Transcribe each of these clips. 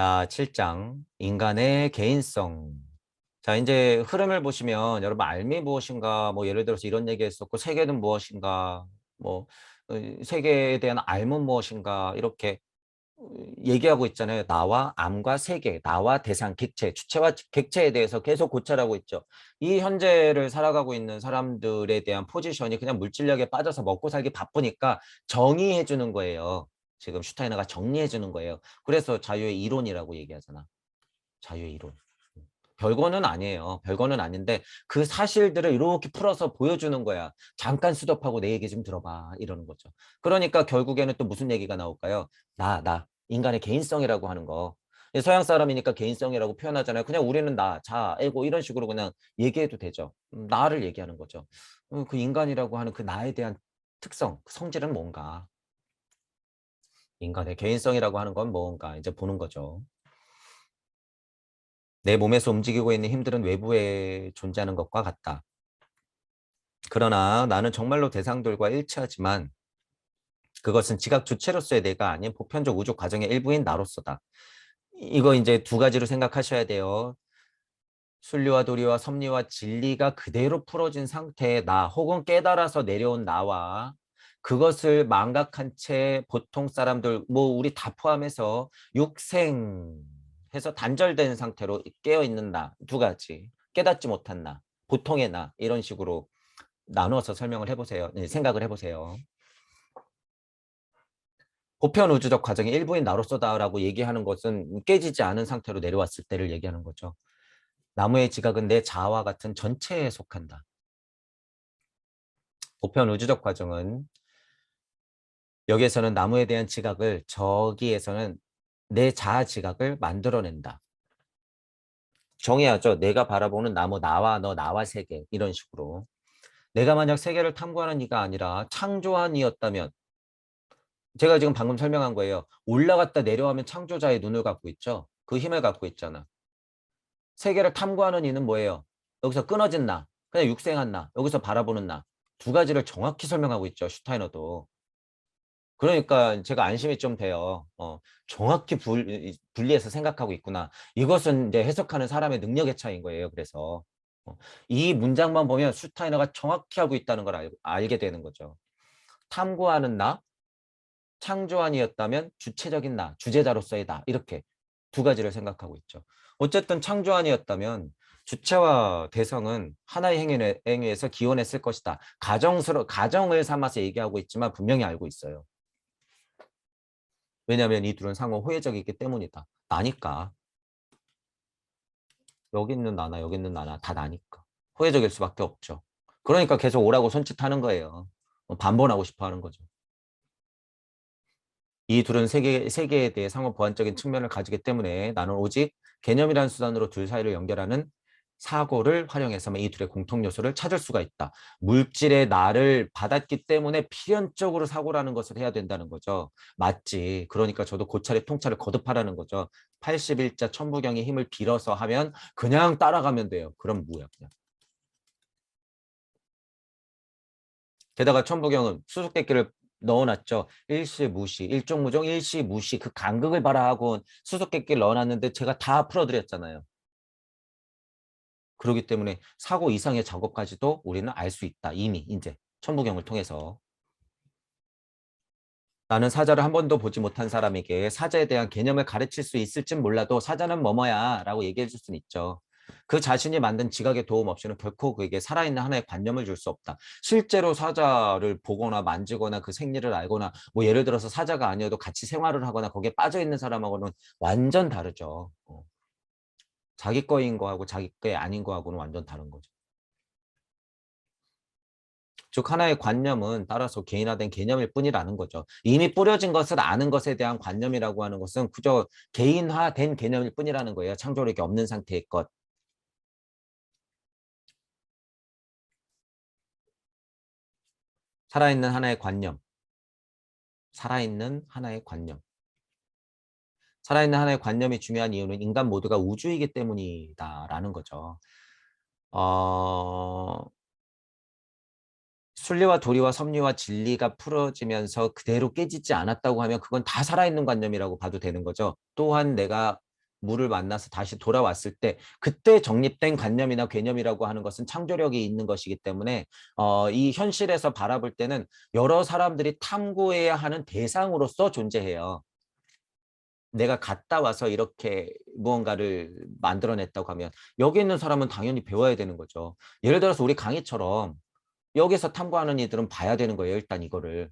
자, 7장 인간의 개인성. 자, 이제 흐름을 보시면 여러분 알미 무엇인가, 뭐 예를 들어서 이런 얘기 했었고, 세계는 무엇인가, 뭐 세계에 대한 알은 무엇인가, 이렇게 얘기하고 있잖아요. 나와 암과 세계, 나와 대상, 객체, 주체와 객체에 대해서 계속 고찰하고 있죠. 이 현재를 살아가고 있는 사람들에 대한 포지션이 그냥 물질력에 빠져서 먹고 살기 바쁘니까 정의해 주는 거예요. 지금 슈타이너가 정리해 주는 거예요. 그래서 자유의 이론이라고 얘기하잖아. 자유의 이론. 별거는 아니에요. 별거는 아닌데 그 사실들을 이렇게 풀어서 보여주는 거야. 잠깐 스톱하고 내 얘기 좀 들어봐. 이러는 거죠. 그러니까 결국에는 또 무슨 얘기가 나올까요? 나. 인간의 개인성이라고 하는 거. 서양 사람이니까 개인성이라고 표현하잖아요. 그냥 우리는 나, 자, 에고 이런 식으로 그냥 얘기해도 되죠. 나를 얘기하는 거죠. 그 인간이라고 하는 그 나에 대한 특성, 그 성질은 뭔가. 인간의 개인성이라고 하는 건 뭔가 이제 보는 거죠. 내 몸에서 움직이고 있는 힘들은 외부에 존재하는 것과 같다. 그러나 나는 정말로 대상들과 일치하지만 그것은 지각 주체로서의 내가 아닌 보편적 우주 과정의 일부인 나로서다. 이거 이제 두 가지로 생각하셔야 돼요. 순리와 도리와 섭리와 진리가 그대로 풀어진 상태의 나 혹은 깨달아서 내려온 나와 그것을 망각한 채 보통 사람들 뭐 우리 다 포함해서 육생해서 단절된 상태로 깨어있는 나 두 가지 깨닫지 못한 나 보통의 나 이런 식으로 나누어서 설명을 해보세요. 생각을 해보세요. 보편 우주적 과정의 일부인 나로서다라고 얘기하는 것은 깨지지 않은 상태로 내려왔을 때를 얘기하는 거죠. 나무의 지각은 내 자아와 같은 전체에 속한다. 보편 우주적 과정은 여기에서는 나무에 대한 지각을 저기에서는 내 자아 지각을 만들어낸다. 정해야죠. 내가 바라보는 나무, 나와 너, 나와 세계 이런 식으로. 내가 만약 세계를 탐구하는 이가 아니라 창조한 이였다면 제가 지금 방금 설명한 거예요. 올라갔다 내려가면 창조자의 눈을 갖고 있죠. 그 힘을 갖고 있잖아. 세계를 탐구하는 이는 뭐예요? 여기서 끊어진 나, 그냥 육생한 나, 여기서 바라보는 나. 두 가지를 정확히 설명하고 있죠. 슈타이너도. 그러니까 제가 안심이 좀 돼요. 정확히 분리해서 생각하고 있구나. 이것은 이제 해석하는 사람의 능력의 차이인 거예요. 그래서 이 문장만 보면 슈타이너가 정확히 하고 있다는 걸 알게 되는 거죠. 탐구하는 나, 창조안이었다면 주체적인 나, 주제자로서의 나 이렇게 두 가지를 생각하고 있죠. 어쨌든 창조안이었다면 주체와 대상은 하나의 행위에서 기원했을 것이다. 가정을 삼아서 얘기하고 있지만 분명히 알고 있어요. 왜냐하면 이 둘은 상호 호혜적이기 때문이다. 나니까. 여기 있는 나나 여기 있는 나나 다 나니까. 호혜적일 수밖에 없죠. 그러니까 계속 오라고 손짓하는 거예요. 반번하고 싶어 하는 거죠. 이 둘은 세계에 대해 상호 보완적인 측면을 가지기 때문에 나는 오직 개념이라는 수단으로 둘 사이를 연결하는 사고를 활용해서만 이 둘의 공통 요소를 찾을 수가 있다. 물질의 나를 받았기 때문에 필연적으로 사고라는 것을 해야 된다는 거죠. 맞지. 그러니까 저도 고찰의 통찰을 거듭하라는 거죠. 81자 천부경의 힘을 빌어서 하면 그냥 따라가면 돼요. 그럼 뭐야 그냥. 게다가 천부경은 수수께끼를 넣어놨죠. 일시무시, 일종무종 일시무시 그 간극을 바라하고 수수께끼를 넣어놨는데 제가 다 풀어드렸잖아요. 그렇기 때문에 사고 이상의 작업까지도 우리는 알 수 있다. 이미 이제 천부경을 통해서. 나는 사자를 한 번도 보지 못한 사람에게 사자에 대한 개념을 가르칠 수 있을진 몰라도 사자는 뭐뭐야 라고 얘기해 줄 수는 있죠. 그 자신이 만든 지각의 도움 없이는 결코 그에게 살아있는 하나의 관념을 줄 수 없다. 실제로 사자를 보거나 만지거나 그 생리를 알거나 뭐 예를 들어서 사자가 아니어도 같이 생활을 하거나 거기에 빠져 있는 사람하고는 완전 다르죠. 자기 거인 거하고 자기 게 아닌 거하고는 완전 다른 거죠. 즉 하나의 관념은 따라서 개인화된 개념일 뿐이라는 거죠. 이미 뿌려진 것을 아는 것에 대한 관념이라고 하는 것은 그저 개인화된 개념일 뿐이라는 거예요. 창조력이 없는 상태의 것. 살아있는 하나의 관념. 살아있는 하나의 관념. 살아있는 하나의 관념이 중요한 이유는 인간 모두가 우주이기 때문이다라는 거죠. 어, 순리와 도리와 섭리와 진리가 풀어지면서 그대로 깨지지 않았다고 하면 그건 다 살아있는 관념이라고 봐도 되는 거죠. 또한 내가 무를 만나서 다시 돌아왔을 때 그때 정립된 관념이나 개념이라고 하는 것은 창조력이 있는 것이기 때문에 이 현실에서 바라볼 때는 여러 사람들이 탐구해야 하는 대상으로서 존재해요. 내가 갔다 와서 이렇게 무언가를 만들어냈다고 하면 여기 있는 사람은 당연히 배워야 되는 거죠. 예를 들어서 우리 강의처럼 여기서 탐구하는 이들은 봐야 되는 거예요, 일단 이거를.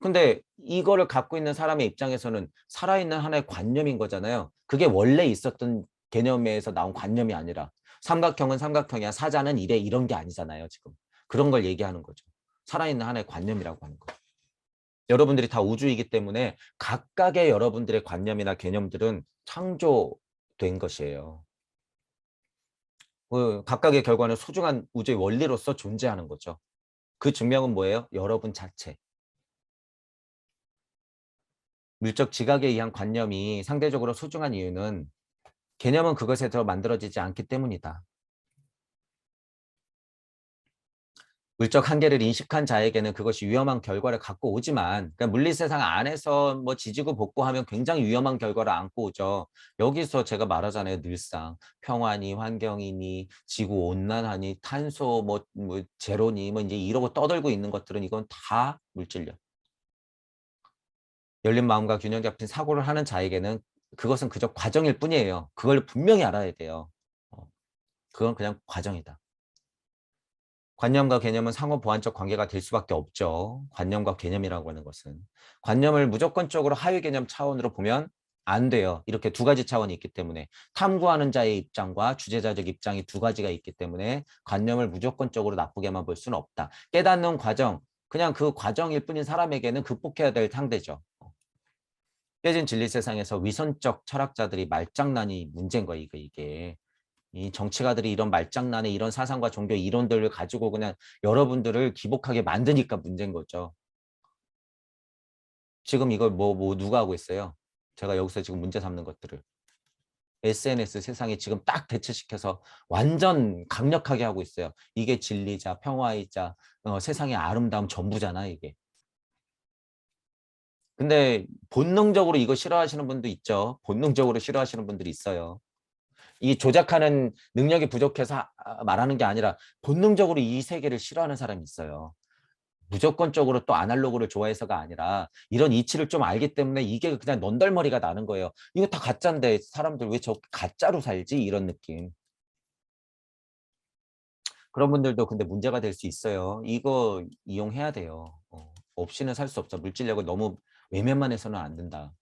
근데 이거를 갖고 있는 사람의 입장에서는 살아있는 하나의 관념인 거잖아요. 그게 원래 있었던 개념에서 나온 관념이 아니라 삼각형은 삼각형이야, 사자는 이래 이런 게 아니잖아요, 지금. 그런 걸 얘기하는 거죠. 살아있는 하나의 관념이라고 하는 거. 여러분들이 다 우주이기 때문에 각각의 여러분들의 관념이나 개념들은 창조된 것이에요. 그 각각의 결과는 소중한 우주의 원리로서 존재하는 거죠. 그 증명은 뭐예요? 여러분 자체. 물적 지각에 의한 관념이 상대적으로 소중한 이유는 개념은 그것에 들어 만들어지지 않기 때문이다. 물적 한계를 인식한 자에게는 그것이 위험한 결과를 갖고 오지만, 그러니까 물리 세상 안에서 뭐 지지고 볶고하면 굉장히 위험한 결과를 안고 오죠. 여기서 제가 말하잖아요, 늘상 평화니 환경이니 지구 온난화니 탄소 뭐 제로니 뭐 이제 이러고 떠들고 있는 것들은 이건 다 물질력. 열린 마음과 균형 잡힌 사고를 하는 자에게는 그것은 그저 과정일 뿐이에요. 그걸 분명히 알아야 돼요. 어, 그건 그냥 과정이다. 관념과 개념은 상호 보완적 관계가 될 수밖에 없죠. 관념과 개념이라고 하는 것은. 관념을 무조건적으로 하위 개념 차원으로 보면 안 돼요. 이렇게 두 가지 차원이 있기 때문에. 탐구하는 자의 입장과 주제자적 입장이 두 가지가 있기 때문에 관념을 무조건적으로 나쁘게만 볼 수는 없다. 깨닫는 과정, 그냥 그 과정일 뿐인 사람에게는 극복해야 될 상대죠. 깨진 진리 세상에서 위선적 철학자들이 말장난이 문제인 거예요, 이게. 이 정치가들이 이런 말장난에 이런 사상과 종교 이론들을 가지고 그냥 여러분들을 기복하게 만드니까 문제인 거죠. 지금 이걸 뭐 누가 하고 있어요? 제가 여기서 지금 문제 삼는 것들을. SNS 세상에 지금 딱 대체시켜서 완전 강력하게 하고 있어요. 이게 진리자, 평화이자 세상의 아름다움 전부잖아, 이게. 근데 본능적으로 이거 싫어하시는 분도 있죠. 본능적으로 싫어하시는 분들이 있어요. 이 조작하는 능력이 부족해서 말하는 게 아니라 본능적으로 이 세계를 싫어하는 사람이 있어요. 무조건적으로 또 아날로그를 좋아해서가 아니라 이런 이치를 좀 알기 때문에 이게 그냥 넌덜머리가 나는 거예요. 이거 다 가짜인데 사람들 왜 저 가짜로 살지? 이런 느낌. 그런 분들도 근데 문제가 될 수 있어요. 이거 이용해야 돼요. 없이는 살 수 없어. 물질력을 너무 외면만 해서는 안 된다.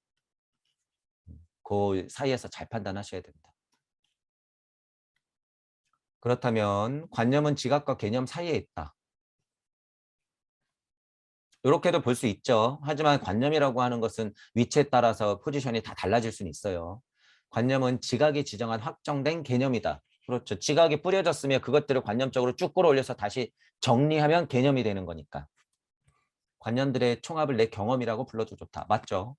그 사이에서 잘 판단하셔야 된다. 그렇다면 관념은 지각과 개념 사이에 있다. 이렇게도 볼 수 있죠. 하지만 관념이라고 하는 것은 위치에 따라서 포지션이 다 달라질 수는 있어요. 관념은 지각이 지정한 확정된 개념이다. 그렇죠. 지각이 뿌려졌으면 그것들을 관념적으로 쭉 끌어올려서 다시 정리하면 개념이 되는 거니까. 관념들의 총합을 내 경험이라고 불러도 좋다. 맞죠?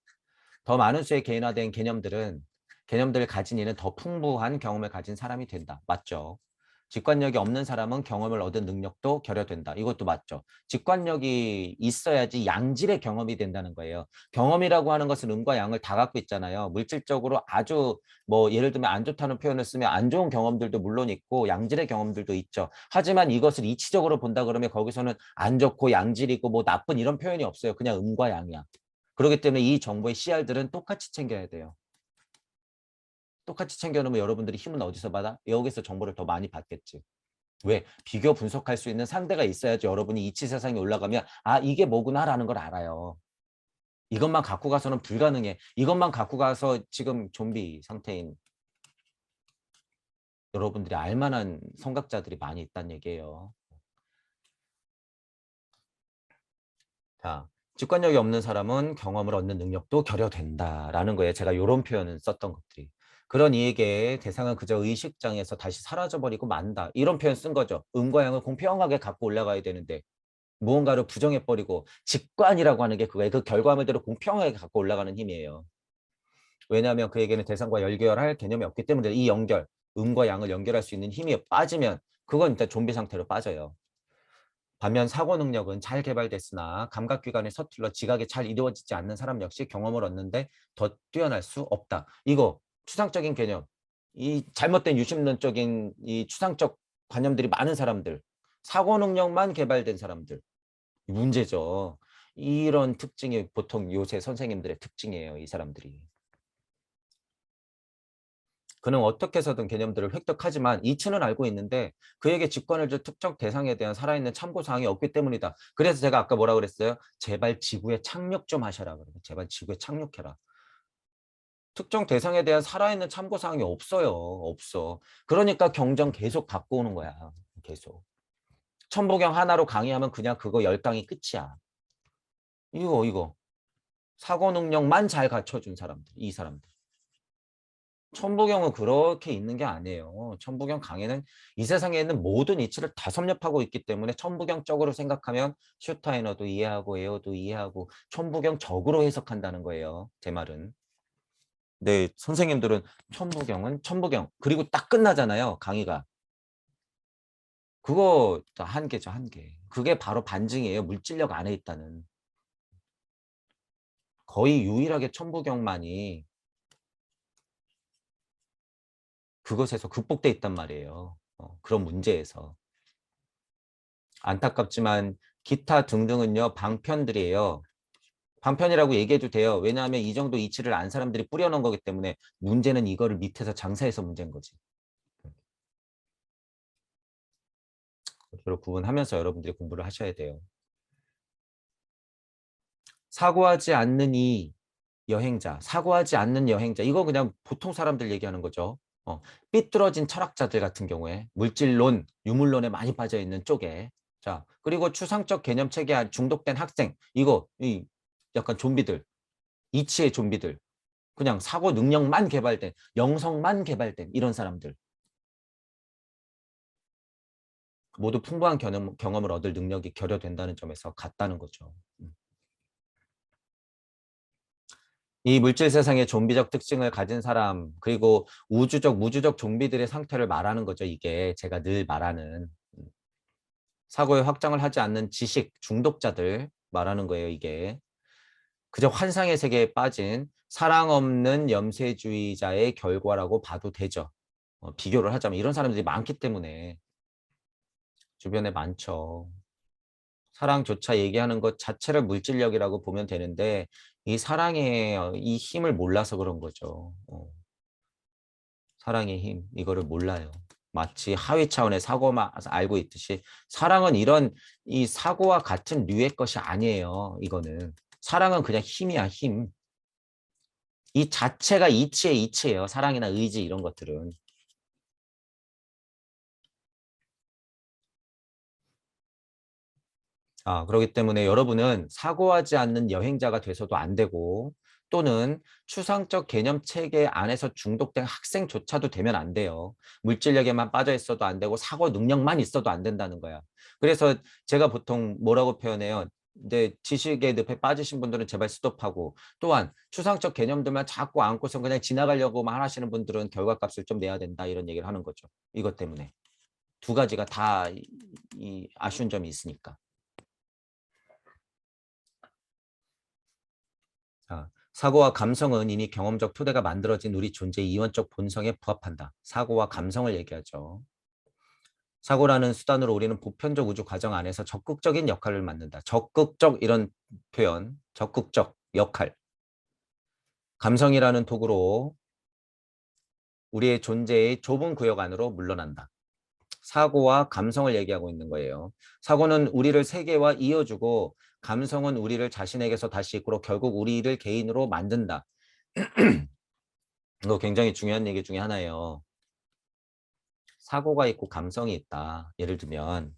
더 많은 수의 개인화된 개념들을 가진 이는 더 풍부한 경험을 가진 사람이 된다. 맞죠? 직관력이 없는 사람은 경험을 얻은 능력도 결여된다. 이것도 맞죠. 직관력이 있어야지 양질의 경험이 된다는 거예요. 경험이라고 하는 것은 음과 양을 다 갖고 있잖아요. 물질적으로 아주 뭐 예를 들면 안 좋다는 표현을 쓰면 안 좋은 경험들도 물론 있고 양질의 경험들도 있죠. 하지만 이것을 이치적으로 본다 그러면 거기서는 안 좋고 양질이고 뭐 나쁜 이런 표현이 없어요. 그냥 음과 양이야. 그렇기 때문에 이 정보의 씨알들은 똑같이 챙겨야 돼요. 똑같이 챙겨놓으면 여러분들이 힘은 어디서 받아? 여기서 정보를 더 많이 받겠지. 왜? 비교 분석할 수 있는 상대가 있어야지 여러분이 이치 세상에 올라가면 아 이게 뭐구나라는 걸 알아요. 이것만 갖고 가서는 불가능해. 이것만 갖고 가서 지금 좀비 상태인 여러분들이 알만한 성각자들이 많이 있다는 얘기예요. 자, 직관력이 없는 사람은 경험을 얻는 능력도 결여된다라는 거예요. 제가 이런 표현을 썼던 것들이. 그런 이에게 대상은 그저 의식장에서 다시 사라져버리고 만다. 이런 표현 쓴 거죠. 음과 양을 공평하게 갖고 올라가야 되는데 무언가를 부정해버리고 직관이라고 하는 게 그거예요. 그 결과물대로 공평하게 갖고 올라가는 힘이에요. 왜냐하면 그에게는 대상과 연결할 개념이 없기 때문에 이 연결, 음과 양을 연결할 수 있는 힘이 빠지면 그건 일단 좀비 상태로 빠져요. 반면 사고 능력은 잘 개발됐으나 감각기관에 서툴러 지각이 잘 이루어지지 않는 사람 역시 경험을 얻는데 더 뛰어날 수 없다. 이거 추상적인 개념, 이 잘못된 유심론적인 이 추상적 관념들이 많은 사람들, 사고 능력만 개발된 사람들, 문제죠. 이런 특징이 보통 요새 선생님들의 특징이에요. 이 사람들이. 그는 어떻게 해서든 개념들을 획득하지만 이치는 알고 있는데 그에게 직관을 줄 특정 대상에 대한 살아있는 참고사항이 없기 때문이다. 그래서 제가 아까 뭐라 그랬어요? 제발 지구에 착륙 좀 하셔라. 그래요. 제발 지구에 착륙해라. 특정 대상에 대한 살아있는 참고사항이 없어요. 없어. 그러니까 경전 계속 갖고 오는 거야. 계속. 천부경 하나로 강의하면 그냥 그거 10강이 끝이야. 이거. 사고 능력만 잘 갖춰준 사람들. 이 사람들. 천부경은 그렇게 있는 게 아니에요. 천부경 강의는 이 세상에 있는 모든 이치를 다 섭렵하고 있기 때문에 천부경적으로 생각하면 슈타이너도 이해하고 에어도 이해하고 천부경적으로 해석한다는 거예요. 제 말은. 네, 선생님들은 천부경은 천부경. 그리고 딱 끝나잖아요. 강의가. 그거 한계죠, 한계. 그게 바로 반증이에요. 물질력 안에 있다는. 거의 유일하게 천부경만이 그것에서 극복돼 있단 말이에요. 그런 문제에서. 안타깝지만 기타 등등은요. 방편들이에요. 방편이라고 얘기해도 돼요. 왜냐하면 이 정도 이치를 안 사람들이 뿌려놓은 거기 때문에 문제는 이거를 밑에서 장사해서 문제인 거지. 서로 구분하면서 여러분들이 공부를 하셔야 돼요. 사고하지 않는 이 여행자, 사고하지 않는 여행자. 이거 그냥 보통 사람들 얘기하는 거죠. 삐뚤어진 철학자들 같은 경우에 물질론, 유물론에 많이 빠져 있는 쪽에 자 그리고 추상적 개념체계에 중독된 학생 이거 약간 좀비들 이치의 좀비들 그냥 사고 능력만 개발된 영성만 개발된 이런 사람들 모두 풍부한 경험을 얻을 능력이 결여된다는 점에서 같다는 거죠. 이 물질 세상의 좀비적 특징을 가진 사람 그리고 우주적 무주적 좀비들의 상태를 말하는 거죠. 이게 제가 늘 말하는 사고의 확장을 하지 않는 지식 중독자들 말하는 거예요. 이게 그저 환상의 세계에 빠진 사랑 없는 염세주의자의 결과라고 봐도 되죠. 비교를 하자면 이런 사람들이 많기 때문에 주변에 많죠. 사랑조차 얘기하는 것 자체를 물질력이라고 보면 되는데 이 사랑의 이 힘을 몰라서 그런 거죠. 사랑의 힘 이거를 몰라요. 마치 하위 차원의 사고만 알고 있듯이 사랑은 이런 이 사고와 같은 류의 것이 아니에요. 이거는 사랑은 그냥 힘이야 힘. 이 자체가 이치의 이치예요. 사랑이나 의지 이런 것들은. 그렇기 때문에 여러분은 사고하지 않는 여행자가 돼서도 안 되고 또는 추상적 개념 체계 안에서 중독된 학생조차도 되면 안 돼요. 물질력에만 빠져 있어도 안 되고 사고 능력만 있어도 안 된다는 거야. 그래서 제가 보통 뭐라고 표현해요. 근데 지식의 늪에 빠지신 분들은 제발 스톱하고 또한 추상적 개념들만 자꾸 안고서 그냥 지나가려고만 하시는 분들은 결과값을 좀 내야 된다 이런 얘기를 하는 거죠. 이것 때문에. 두 가지가 다 이 아쉬운 점이 있으니까. 사고와 감성은 이미 경험적 토대가 만들어진 우리 존재의 이원적 본성에 부합한다. 사고와 감성을 얘기하죠. 사고라는 수단으로 우리는 보편적 우주 과정 안에서 적극적인 역할을 맡는다. 적극적 이런 표현, 적극적 역할. 감성이라는 도구로 우리의 존재의 좁은 구역 안으로 물러난다. 사고와 감성을 얘기하고 있는 거예요. 사고는 우리를 세계와 이어주고 감성은 우리를 자신에게서 다시 이끌어 결국 우리를 개인으로 만든다. 이거 굉장히 중요한 얘기 중에 하나예요. 사고가 있고 감성이 있다. 예를 들면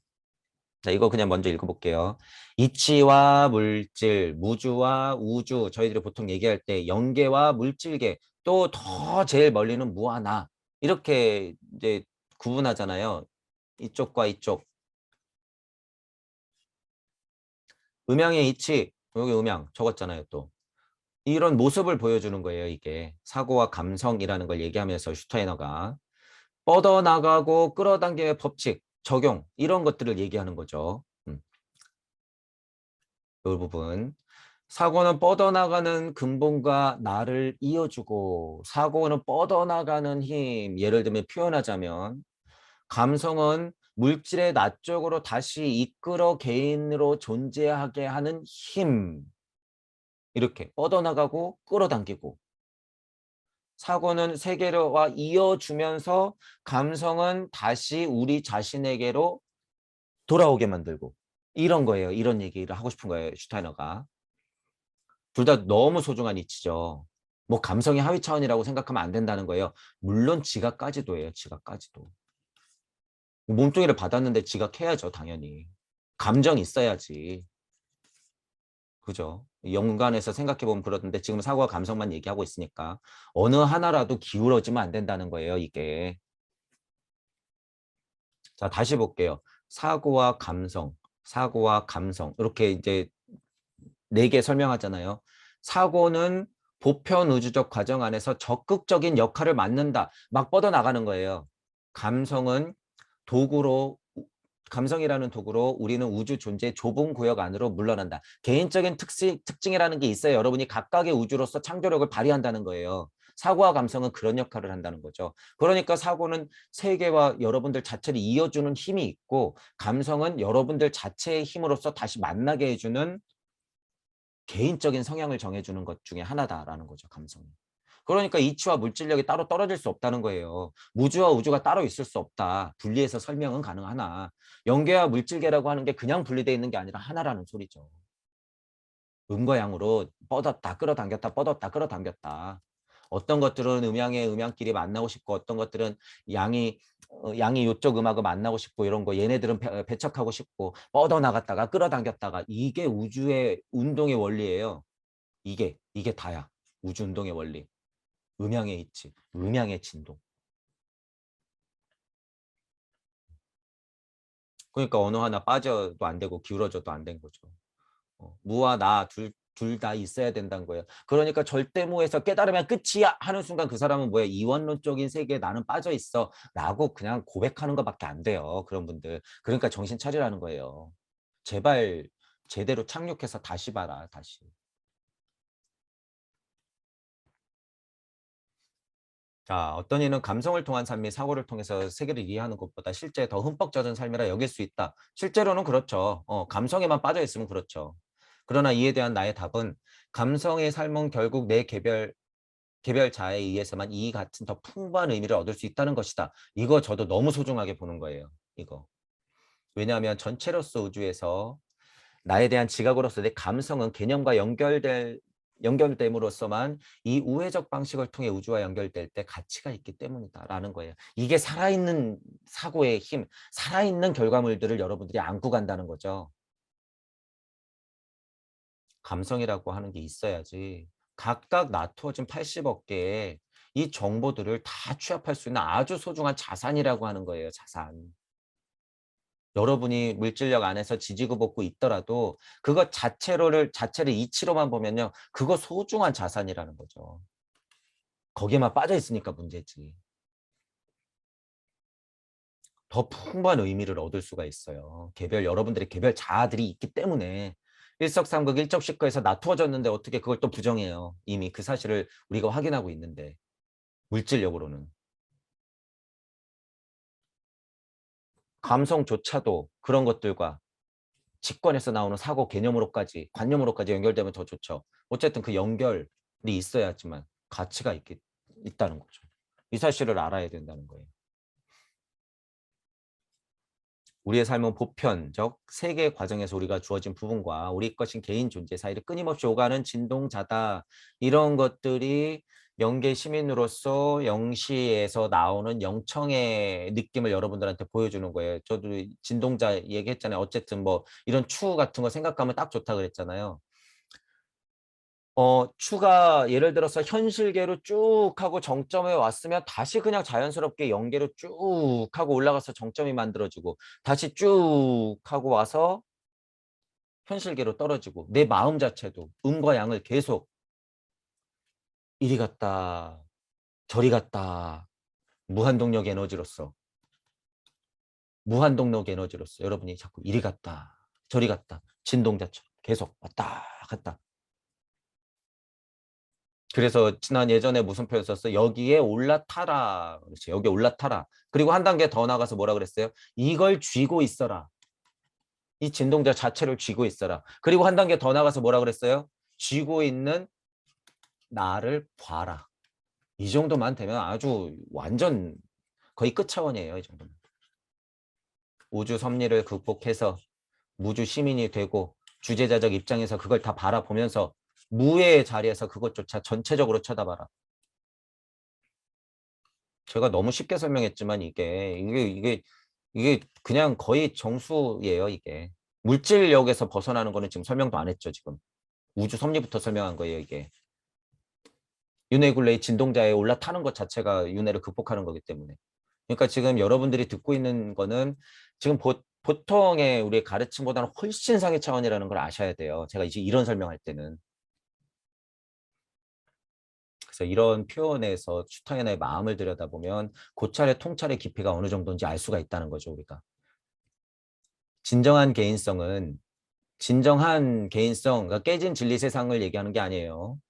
자 이거 그냥 먼저 읽어볼게요. 이치와 물질, 무주와 우주 저희들이 보통 얘기할 때 영계와 물질계 또 더 제일 멀리는 무하나 이렇게 이제 구분하잖아요. 이쪽과 이쪽. 음양의 이치 여기 음양 적었잖아요. 또 이런 모습을 보여주는 거예요. 이게 사고와 감성이라는 걸 얘기하면서 슈타이너가 뻗어나가고 끌어당김의 법칙, 적용 이런 것들을 얘기하는 거죠. 이 부분. 사고는 뻗어나가는 근본과 나를 이어주고, 사고는 뻗어나가는 힘, 예를 들면 표현하자면 감성은 물질의 나 쪽으로 다시 이끌어 개인으로 존재하게 하는 힘, 이렇게 뻗어나가고 끌어당기고, 사고는 세계와 이어주면서 감성은 다시 우리 자신에게로 돌아오게 만들고, 이런 거예요. 이런 얘기를 하고 싶은 거예요, 슈타이너가. 둘 다 너무 소중한 이치죠. 뭐 감성이 하위 차원이라고 생각하면 안 된다는 거예요. 물론 지각까지도예요. 지각까지도. 몸뚱이를 받았는데 지각해야죠. 당연히. 감정이 있어야지. 그죠? 연관해서 생각해보면 그러던데 지금 사고와 감성만 얘기하고 있으니까 어느 하나라도 기울어지면 안 된다는 거예요. 이게. 자, 다시 볼게요. 사고와 감성, 사고와 감성. 이렇게 이제 네 개 설명하잖아요. 사고는 보편 우주적 과정 안에서 적극적인 역할을 맡는다. 막 뻗어나가는 거예요. 감성은 도구로, 감성이라는 도구로 우리는 우주 존재의 좁은 구역 안으로 물러난다. 개인적인 특징이라는 게 있어요. 여러분이 각각의 우주로서 창조력을 발휘한다는 거예요. 사고와 감성은 그런 역할을 한다는 거죠. 그러니까 사고는 세계와 여러분들 자체를 이어주는 힘이 있고, 감성은 여러분들 자체의 힘으로써 다시 만나게 해주는 개인적인 성향을 정해주는 것 중에 하나다라는 거죠. 감성이. 그러니까 이치와 물질력이 따로 떨어질 수 없다는 거예요. 무주와 우주가 따로 있을 수 없다. 분리해서 설명은 가능하나 영계와 물질계라고 하는 게 그냥 분리되어 있는 게 아니라 하나라는 소리죠. 음과 양으로 뻗었다 끌어당겼다 뻗었다 끌어당겼다. 어떤 것들은 음양의 음양끼리 만나고 싶고, 어떤 것들은 양이 양이 이쪽 음하고 만나고 싶고, 이런 거 얘네들은 배척하고 싶고, 뻗어나갔다가 끌어당겼다가, 이게 우주의 운동의 원리예요. 이게 다야. 우주 운동의 원리. 음양의 이치, 음양의 진동. 그러니까 어느 하나 빠져도 안 되고 기울어져도 안 된 거죠. 무와 나 둘 다 있어야 된다는 거예요. 그러니까 절대무에서 깨달으면 끝이야 하는 순간 그 사람은 뭐야? 이원론적인 세계에 나는 빠져 있어 라고 그냥 고백하는 것밖에 안 돼요. 그런 분들. 그러니까 정신 차리라는 거예요. 제발 제대로 착륙해서 다시 봐라. 다시. 자, 어떤 이는 감성을 통한 삶이 사고를 통해서 세계를 이해하는 것보다 실제 더 흠뻑 젖은 삶이라 여길 수 있다. 실제로는 그렇죠. 감성에만 빠져 있으면 그렇죠. 그러나 이에 대한 나의 답은, 감성의 삶은 결국 내 개별자에 의해서만 이 같은 더 풍부한 의미를 얻을 수 있다는 것이다. 이거 저도 너무 소중하게 보는 거예요. 이거. 왜냐하면 전체로서 우주에서 나에 대한 지각으로서 내 감성은 개념과 연결됨으로써만 이 우회적 방식을 통해 우주와 연결될 때 가치가 있기 때문이다라는 거예요. 이게 살아있는 사고의 힘, 살아있는 결과물들을 여러분들이 안고 간다는 거죠. 감성이라고 하는 게 있어야지 각각 나투어진 80억 개의 이 정보들을 다 취합할 수 있는 아주 소중한 자산이라고 하는 거예요. 자산. 여러분이 물질력 안에서 지지고 볶고 있더라도 그것 자체를 이치로만 보면요. 그거 소중한 자산이라는 거죠. 거기에만 빠져 있으니까 문제지. 더 풍부한 의미를 얻을 수가 있어요. 여러분들의 개별 자아들이 있기 때문에 일석삼극 일적시커에서 나투어졌는데 어떻게 그걸 또 부정해요. 이미 그 사실을 우리가 확인하고 있는데, 물질력으로는. 감성조차도 그런 것들과 직관에서 나오는 사고 개념으로까지, 관념으로까지 연결되면 더 좋죠. 어쨌든 그 연결이 있어야지만 가치가 있다는 거죠. 이 사실을 알아야 된다는 거예요. 우리의 삶은 보편적 세계 과정에서 우리가 주어진 부분과 우리 것인 개인 존재 사이를 끊임없이 오가는 진동자다. 이런 것들이 영계 시민으로서 영시에서 나오는 영청의 느낌을 여러분들한테 보여주는 거예요. 저도 진동자 얘기했잖아요. 어쨌든 뭐 이런 추 같은 거 생각하면 딱 좋다 그랬잖아요. 추가 예를 들어서 현실계로 쭉 하고 정점에 왔으면 다시 그냥 자연스럽게 연계로 쭉 하고 올라가서 정점이 만들어지고, 다시 쭉 하고 와서 현실계로 떨어지고, 내 마음 자체도 음과 양을 계속 이리 갔다 저리 갔다, 무한동력 에너지로서 무한동력 에너지로서 여러분이 자꾸 이리 갔다 저리 갔다 진동자처럼 계속 왔다 갔다 그래서 지난 예전에 무슨 표현 썼어? 여기에 올라타라. 그렇지. 여기에 올라타라. 그리고 한 단계 더 나가서 뭐라 그랬어요? 이걸 쥐고 있어라. 이 진동자 자체를 쥐고 있어라. 그리고 한 단계 더 나가서 뭐라 그랬어요? 쥐고 있는 나를 봐라. 이 정도만 되면 아주 완전 거의 끝 차원이에요. 이 정도면. 우주 섭리를 극복해서 무주 시민이 되고 주제자적 입장에서 그걸 다 바라보면서 무의 자리에서 그것조차 전체적으로 쳐다봐라. 제가 너무 쉽게 설명했지만 이게 그냥 거의 정수예요, 이게. 물질력에서 벗어나는 거는 지금 설명도 안 했죠, 지금. 우주 섭리부터 설명한 거예요, 이게. 윤회 굴레의 진동자에 올라타는 것 자체가 윤회를 극복하는 거기 때문에. 그러니까 지금 여러분들이 듣고 있는 거는 지금 보통의 우리의 가르침보다는 훨씬 상위 차원이라는 걸 아셔야 돼요. 제가 이제 이런 설명할 때는. 그래서 이런 표현에서 추타연의 마음을 들여다보면 고찰의 통찰의 깊이가 어느 정도인지 알 수가 있다는 거죠, 우리가. 진정한 개인성은 진정한 개인성, 그러니까 깨진 진리 세상을 얘기하는 게 아니에요.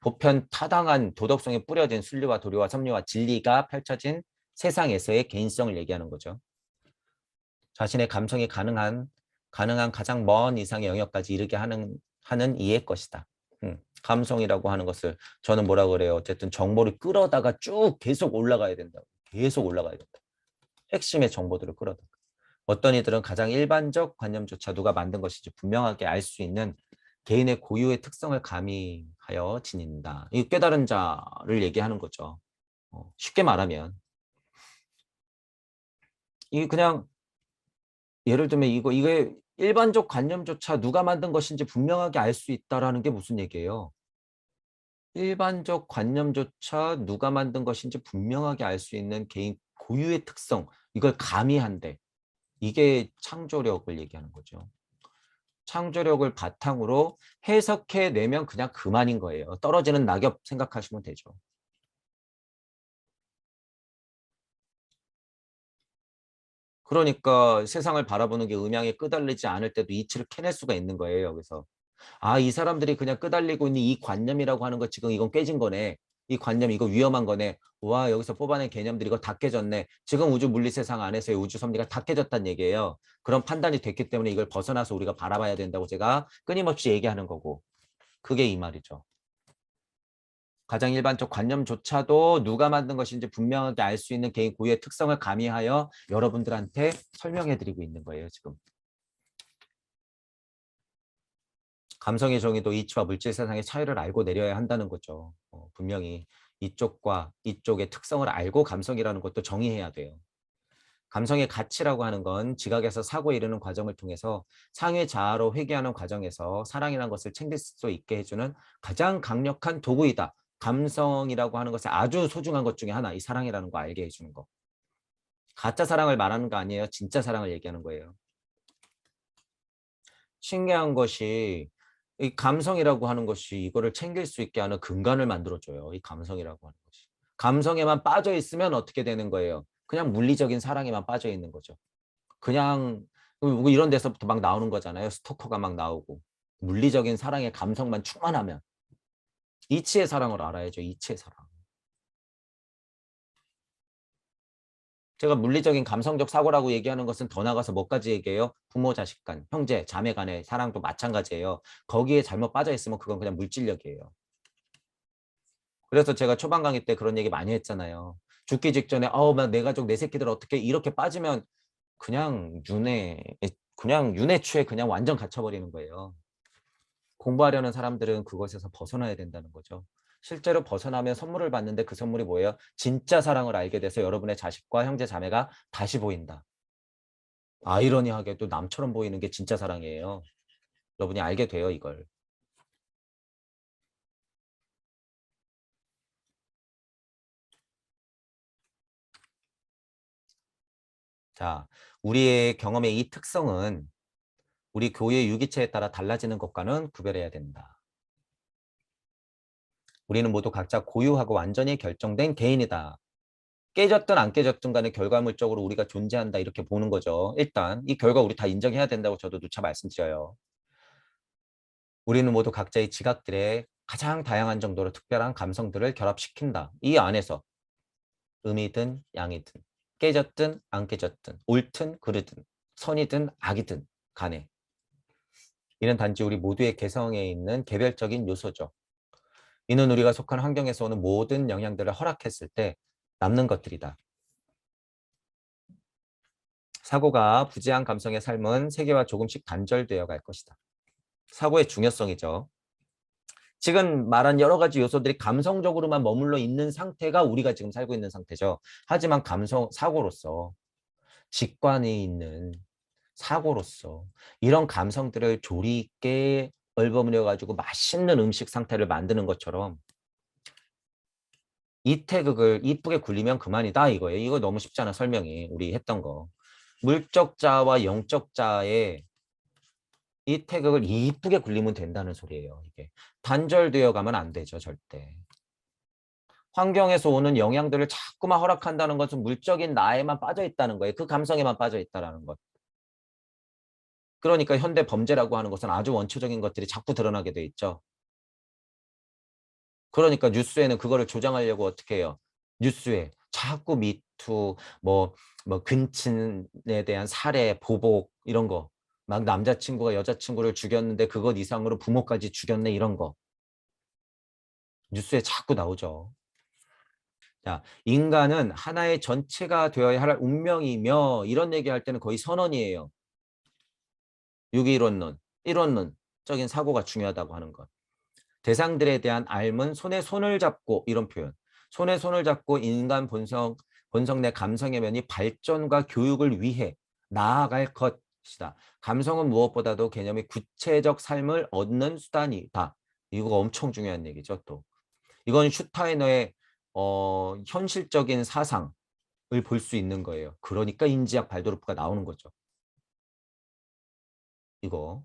보편 타당한 도덕성에 뿌려진 순리와 도리와 섭리와 진리가 펼쳐진 세상에서의 개인성을 얘기하는 거죠. 자신의 감성이 가능한 가장 먼 이상의 영역까지 이르게 하는 이의 것이다. 감성이라고 하는 것을 저는 뭐라 그래요? 어쨌든 정보를 끌어다가 쭉 계속 올라가야 된다고. 계속 올라가야 된다. 핵심의 정보들을 끌어다가. 어떤 이들은 가장 일반적 관념조차 누가 만든 것인지 분명하게 알 수 있는 개인의 고유의 특성을 가미하여 지닌다. 이 깨달은 자를 얘기하는 거죠. 쉽게 말하면 이 그냥 예를 들면 이게 일반적 관념조차 누가 만든 것인지 분명하게 알 수 있다라는 게 무슨 얘기예요? 일반적 관념조차 누가 만든 것인지 분명하게 알 수 있는 개인 고유의 특성, 이걸 가미한대. 이게 창조력을 얘기하는 거죠. 창조력을 바탕으로 해석해내면 그냥 그만인 거예요. 떨어지는 낙엽 생각하시면 되죠. 그러니까 세상을 바라보는 게 음양에 끄달리지 않을 때도 이치를 캐낼 수가 있는 거예요. 여기서. 아, 이 사람들이 그냥 끄달리고 있는 이 관념이라고 하는 거 지금 이건 깨진 거네. 이 관념 이거 위험한 거네. 와, 여기서 뽑아낸 개념들이 이거 다 깨졌네. 지금 우주 물리 세상 안에서의 우주 섭리가 다 깨졌다는 얘기예요. 그런 판단이 됐기 때문에 이걸 벗어나서 우리가 바라봐야 된다고 제가 끊임없이 얘기하는 거고. 그게 이 말이죠. 가장 일반적 관념조차도 누가 만든 것인지 분명하게 알 수 있는 개인 고유의 특성을 가미하여 여러분들한테 설명해 드리고 있는 거예요, 지금. 감성의 정의도 이치와 물질 세상의 차이를 알고 내려야 한다는 거죠. 분명히 이쪽과 이쪽의 특성을 알고 감성이라는 것도 정의해야 돼요. 감성의 가치라고 하는 건 지각에서 사고에 이르는 과정을 통해서 상위 자아로 회귀하는 과정에서 사랑이라는 것을 챙길 수 있게 해주는 가장 강력한 도구이다. 감성이라고 하는 것이 아주 소중한 것 중에 하나, 이 사랑이라는 거 알게 해주는 거. 가짜 사랑을 말하는 거 아니에요. 진짜 사랑을 얘기하는 거예요. 신기한 것이 이 감성이라고 하는 것이 이거를 챙길 수 있게 하는 근간을 만들어줘요. 이 감성이라고 하는 것이. 감성에만 빠져 있으면 어떻게 되는 거예요? 그냥 물리적인 사랑에만 빠져 있는 거죠. 그냥 뭐 이런 데서부터 막 나오는 거잖아요. 스토커가 막 나오고. 물리적인 사랑의 감성만 충만하면. 이치의 사랑을 알아야죠. 이치의 사랑. 제가 물리적인 감성적 사고라고 얘기하는 것은 더 나가서 뭐까지 얘기해요? 부모 자식 간, 형제, 자매 간의 사랑도 마찬가지예요. 거기에 잘못 빠져 있으면 그건 그냥 물질력이에요. 그래서 제가 초반 강의 때 그런 얘기 많이 했잖아요. 죽기 직전에 내 가족 내 새끼들 어떻게 이렇게 빠지면 그냥 윤회추에 그냥 완전 갇혀버리는 거예요. 공부하려는 사람들은 그것에서 벗어나야 된다는 거죠. 실제로 벗어나면 선물을 받는데 그 선물이 뭐예요? 진짜 사랑을 알게 돼서 여러분의 자식과 형제 자매가 다시 보인다. 아이러니하게도 남처럼 보이는 게 진짜 사랑이에요. 여러분이 알게 돼요, 이걸. 자, 우리의 경험의 이 특성은 우리 교회의 유기체에 따라 달라지는 것과는 구별해야 된다. 우리는 모두 각자 고유하고 완전히 결정된 개인이다. 깨졌든 안 깨졌든 간에 결과물적으로 우리가 존재한다 이렇게 보는 거죠. 일단 이 결과 우리 다 인정해야 된다고 저도 누차 말씀드려요. 우리는 모두 각자의 지각들에 가장 다양한 정도로 특별한 감성들을 결합시킨다. 이 안에서 음이든 양이든 깨졌든 안 깨졌든 옳든 그르든 선이든 악이든 간에 이는 단지 우리 모두의 개성에 있는 개별적인 요소죠. 이는 우리가 속한 환경에서 오는 모든 영향들을 허락했을 때 남는 것들이다. 사고가 부재한 감성의 삶은 세계와 조금씩 단절되어 갈 것이다. 사고의 중요성이죠. 지금 말한 여러 가지 요소들이 감성적으로만 머물러 있는 상태가 우리가 지금 살고 있는 상태죠. 하지만 사고로서 직관이 있는 사고로서 이런 감성들을 조리 있게 얼버무려 가지고 맛있는 음식 상태를 만드는 것처럼 이 태극을 이쁘게 굴리면 그만이다 이거예요. 이거 너무 쉽잖아 설명이 우리 했던 거. 물적 자와 영적 자의 이 태극을 이쁘게 굴리면 된다는 소리예요. 이게 단절되어 가면 안 되죠 절대. 환경에서 오는 영향들을 자꾸만 허락한다는 것은 물적인 나에만 빠져 있다는 거예요. 그 감성에만 빠져 있다는 것. 그러니까 현대 범죄라고 하는 것은 아주 원초적인 것들이 자꾸 드러나게 돼 있죠. 그러니까 뉴스에는 그거를 조장하려고 어떻게 해요? 뉴스에 자꾸 미투, 근친에 대한 살해, 보복 이런 거. 막 남자친구가 여자친구를 죽였는데 그것 이상으로 부모까지 죽였네 이런 거. 뉴스에 자꾸 나오죠. 자, 인간은 하나의 전체가 되어야 할 운명이며 이런 얘기할 때는 거의 선언이에요. 유기이론론, 일원론적인 사고가 중요하다고 하는 것. 대상들에 대한 알문, 손에 손을 잡고 이런 표현. 손에 손을 잡고 인간 본성 내 감성의 면이 발전과 교육을 위해 나아갈 것이다. 감성은 무엇보다도 개념이 구체적 삶을 얻는 수단이다. 이거 엄청 중요한 얘기죠, 또. 이건 슈타이너의 현실적인 사상을 볼 수 있는 거예요. 그러니까 인지학 발도르프가 나오는 거죠. 이거.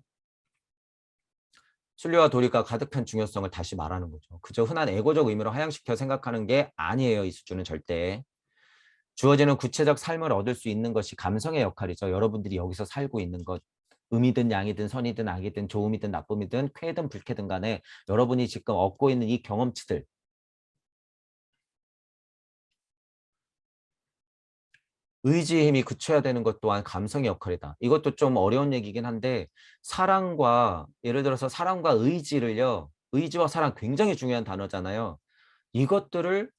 순리와 도리가 가득한 중요성을 다시 말하는 거죠. 그저 흔한 에고적 의미로 하향시켜 생각하는 게 아니에요. 이 수준은 절대. 주어지는 구체적 삶을 얻을 수 있는 것이 감성의 역할이죠. 여러분들이 여기서 살고 있는 것. 음이든 양이든 선이든 악이든 좋음이든 나쁨이든 쾌든 불쾌든 간에 여러분이 지금 얻고 있는 이 경험치들. 의지의 힘이 그쳐야 되는 것 또한 감성의 역할이다. 이것도 좀 어려운 얘기긴 한데 사랑과 예를 들어서 사랑과 의지를요. 의지와 사랑 굉장히 중요한 단어잖아요. 이것들을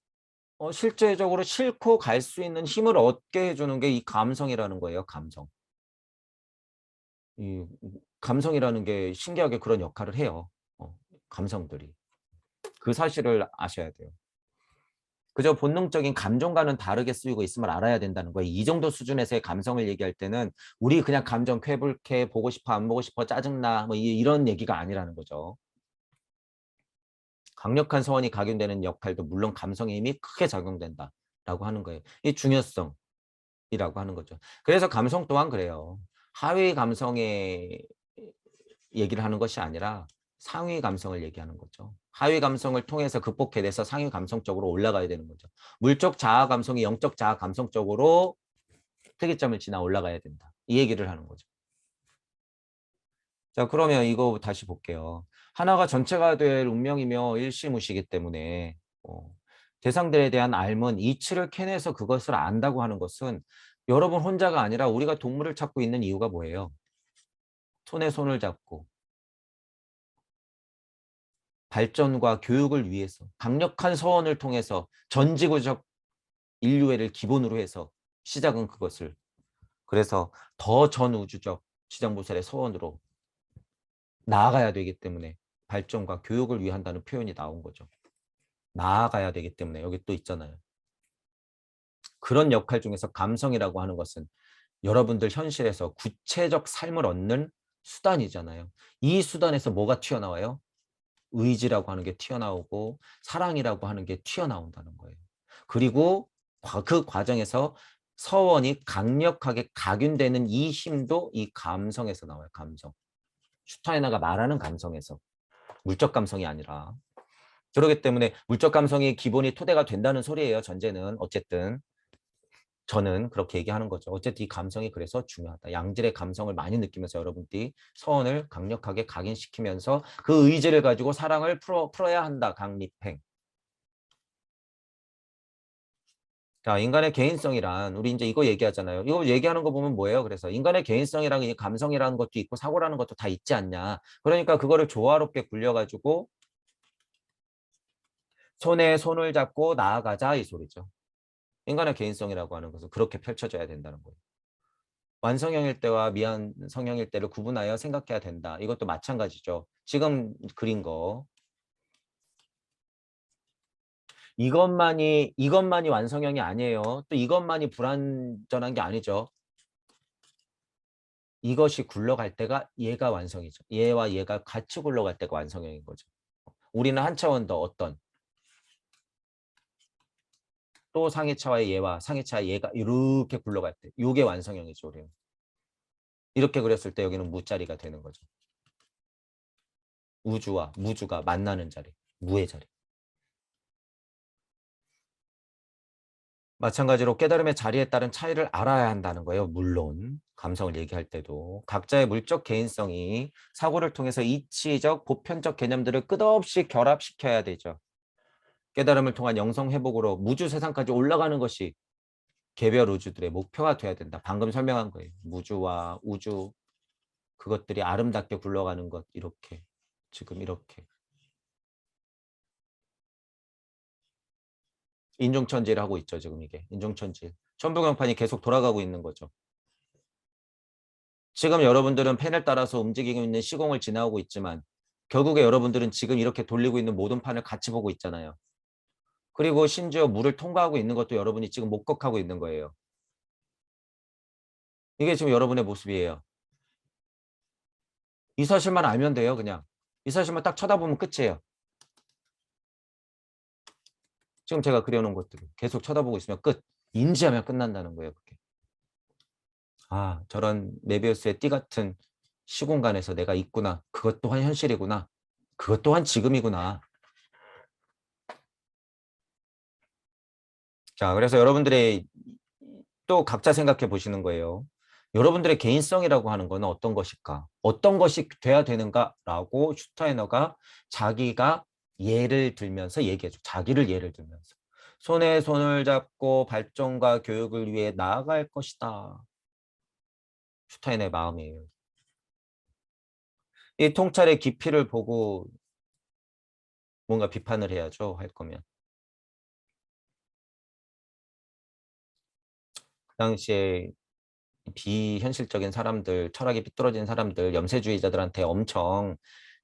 실제적으로 싣고 갈 수 있는 힘을 얻게 해주는 게 이 감성이라는 거예요. 감성. 이 감성이라는 게 신기하게 그런 역할을 해요. 감성들이. 그 사실을 아셔야 돼요. 그저 본능적인 감정과는 다르게 쓰이고 있음을 알아야 된다는 거예요. 이 정도 수준에서의 감성을 얘기할 때는 우리 그냥 감정 쾌불쾌 보고 싶어 안 보고 싶어 짜증나 뭐 이런 얘기가 아니라는 거죠. 강력한 서원이 각인되는 역할도 물론 감성의 힘이 크게 작용된다라고 하는 거예요. 이 중요성이라고 하는 거죠. 그래서 감성 또한 그래요. 하위 감성의 얘기를 하는 것이 아니라 상위 감성을 얘기하는 거죠. 하위 감성을 통해서 극복해내서 상위 감성 쪽으로 올라가야 되는 거죠. 물적 자아 감성이 영적 자아 감성 쪽으로 특이점을 지나 올라가야 된다. 이 얘기를 하는 거죠. 자, 그러면 이거 다시 볼게요. 하나가 전체가 될 운명이며 일시무시이기 때문에 대상들에 대한 알문, 이치를 캐내서 그것을 안다고 하는 것은 여러분 혼자가 아니라 우리가 동물을 찾고 있는 이유가 뭐예요? 손에 손을 잡고 발전과 교육을 위해서 강력한 서원을 통해서 전지구적 인류애를 기본으로 해서 시작은 그것을 그래서 더 전우주적 지정보살의 서원으로 나아가야 되기 때문에 발전과 교육을 위한다는 표현이 나온 거죠. 나아가야 되기 때문에 여기 또 있잖아요. 그런 역할 중에서 감성이라고 하는 것은 여러분들 현실에서 구체적 삶을 얻는 수단이잖아요. 이 수단에서 뭐가 튀어나와요? 의지라고 하는 게 튀어나오고 사랑이라고 하는 게 튀어나온다는 거예요. 그리고 그 과정에서 서원이 강력하게 각인되는 이 힘도 이 감성에서 나와요. 감성. 슈타이너가 말하는 감성에서. 물적 감성이 아니라. 그렇기 때문에 물적 감성이 기본이 토대가 된다는 소리예요. 전제는 어쨌든. 저는 그렇게 얘기하는 거죠. 어쨌든 이 감성이 그래서 중요하다. 양질의 감성을 많이 느끼면서 여러분들이 서원을 강력하게 각인시키면서 그 의지를 가지고 사랑을 풀어야 한다. 강립행. 자, 인간의 개인성이란 우리 이제 이거 얘기하잖아요. 이거 얘기하는 거 보면 뭐예요? 그래서 인간의 개인성이랑 이 감성이라는 것도 있고 사고라는 것도 다 있지 않냐. 그러니까 그거를 조화롭게 굴려가지고 손에 손을 잡고 나아가자 이 소리죠. 인간의 개인성이라고 하는 것은 그렇게 펼쳐져야 된다는 거예요. 완성형일 때와 미완성형일 때를 구분하여 생각해야 된다. 이것도 마찬가지죠. 지금 그린 거. 이것만이 완성형이 아니에요. 또 이것만이 불완전한 게 아니죠. 이것이 굴러갈 때가 얘가 완성이죠. 얘와 얘가 같이 굴러갈 때가 완성형인 거죠. 우리는 한 차원 더 어떤 또 상해차와의 얘와 상해차의 얘가 이렇게 굴러갈 때 이게 완성형이죠. 우리는. 이렇게 그렸을 때 여기는 무자리가 되는 거죠. 우주와 무주가 만나는 자리, 무의 자리. 마찬가지로 깨달음의 자리에 따른 차이를 알아야 한다는 거예요. 물론 감성을 얘기할 때도 각자의 물적 개인성이 사고를 통해서 이치적, 보편적 개념들을 끝없이 결합시켜야 되죠. 깨달음을 통한 영성 회복으로 무주 세상까지 올라가는 것이 개별 우주들의 목표가 돼야 된다. 방금 설명한 거예요. 무주와 우주 그것들이 아름답게 굴러가는 것 이렇게 지금 이렇게 인종천지를 하고 있죠. 지금 이게 인종천지 천부경판이 계속 돌아가고 있는 거죠. 지금 여러분들은 펜을 따라서 움직이고 있는 시공을 지나오고 있지만 결국에 여러분들은 지금 이렇게 돌리고 있는 모든 판을 같이 보고 있잖아요. 그리고 심지어 물을 통과하고 있는 것도 여러분이 지금 목격하고 있는 거예요. 이게 지금 여러분의 모습이에요. 이 사실만 알면 돼요. 그냥 이 사실만 딱 쳐다보면 끝이에요. 지금 제가 그려놓은 것들을 계속 쳐다보고 있으면 끝. 인지하면 끝난다는 거예요. 그게. 아, 저런 메비우스의 띠 같은 시공간에서 내가 있구나. 그것 또한 현실이구나. 그것 또한 지금이구나. 자, 그래서 여러분들의 또 각자 생각해 보시는 거예요. 여러분들의 개인성이라고 하는 것은 어떤 것일까? 어떤 것이 돼야 되는가라고 슈타이너가 자기가 예를 들면서 얘기해줘. 자기를 예를 들면서. 손에 손을 잡고 발전과 교육을 위해 나아갈 것이다. 슈타이너의 마음이에요. 이 통찰의 깊이를 보고 뭔가 비판을 해야죠. 할 거면. 그 당시에 비현실적인 사람들, 철학이 삐뚤어진 사람들, 염세주의자들한테 엄청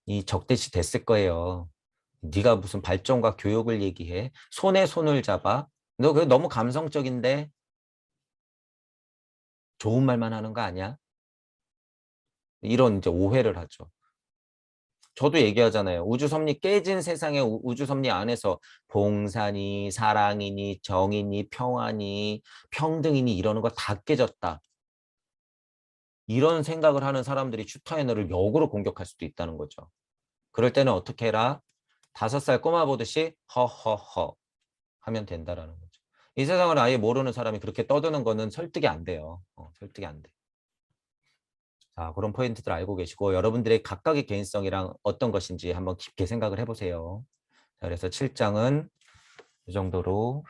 이 적대시 됐을 거예요. 네가 무슨 발전과 교육을 얘기해? 손에 손을 잡아? 너 그거 너무 감성적인데 좋은 말만 하는 거 아니야? 이런 이제 오해를 하죠. 저도 얘기하잖아요. 우주섭리 깨진 세상의 우주섭리 안에서 봉사니, 사랑이니, 정이니, 평화니, 평등이니 이러는 거 다 깨졌다. 이런 생각을 하는 사람들이 슈타이너를 역으로 공격할 수도 있다는 거죠. 그럴 때는 어떻게 해라? 5살 꼬마 보듯이 허허허 하면 된다라는 거죠. 이 세상을 아예 모르는 사람이 그렇게 떠드는 거는 설득이 안 돼요. 설득이 안 돼. 자, 그런 포인트들 알고 계시고 여러분들의 각각의 개인성이랑 어떤 것인지 한번 깊게 생각을 해보세요. 자, 그래서 7장은 이 정도로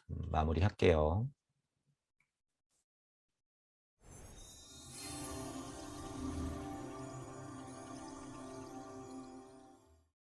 마무리할게요.